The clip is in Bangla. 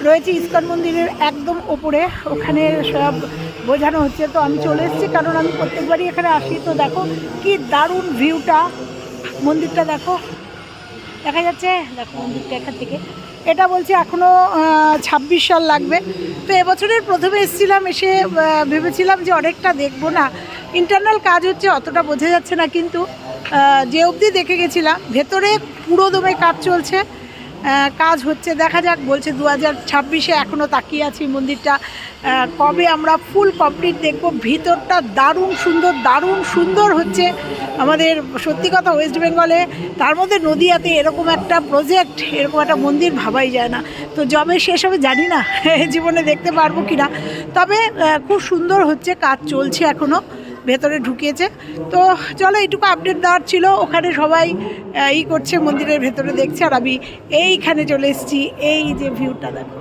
রয়েছে ইস্কন মন্দিরের একদম ওপরে, ওখানে সব বোঝানো হচ্ছে। তো আমি চলে এসেছি, কারণ আমি প্রত্যেকবারই এখানে আসি। তো দেখো কি দারুণ ভিউটা, মন্দিরটা দেখো, দেখা যাচ্ছে, দেখো মন্দিরটা এখান থেকে। এটা বলছে এখনও 26 সাল লাগবে। তো এবছরের প্রথমে এসেছিলাম, এসে ভেবেছিলাম যে অনেকটা দেখবো না, ইন্টারনাল কাজ হচ্ছে অতটা বোঝা যাচ্ছে না, কিন্তু যে অবধি দেখে গেছিলাম ভেতরে পুরো দমে কাজ চলছে, কাজ হচ্ছে। দেখা যাক, বলছে 2026-এ, এখনও তাকিয়ে আছি মন্দিরটা কবে আমরা ফুল কমপ্লিট দেখব। ভিতরটা দারুণ সুন্দর, দারুণ সুন্দর হচ্ছে আমাদের, সত্যি কথা ওয়েস্ট বেঙ্গলে, তার মধ্যে নদিয়াতে এরকম একটা প্রজেক্ট, এরকম একটা মন্দির ভাবাই যায় না। তো যবে শেষ হবে জানি না জীবনে দেখতে পারবো কি না, তবে খুব সুন্দর হচ্ছে, কাজ চলছে এখনও, ভেতরে ঢুকিয়েছে। তো চলো, এইটুকু আপডেট দেওয়ার ছিল। ওখানে সবাই করছে, মন্দিরের ভেতরে দেখছে, আর আমি এইখানে চলে এসেছি। এই যে ভিউটা দেখো,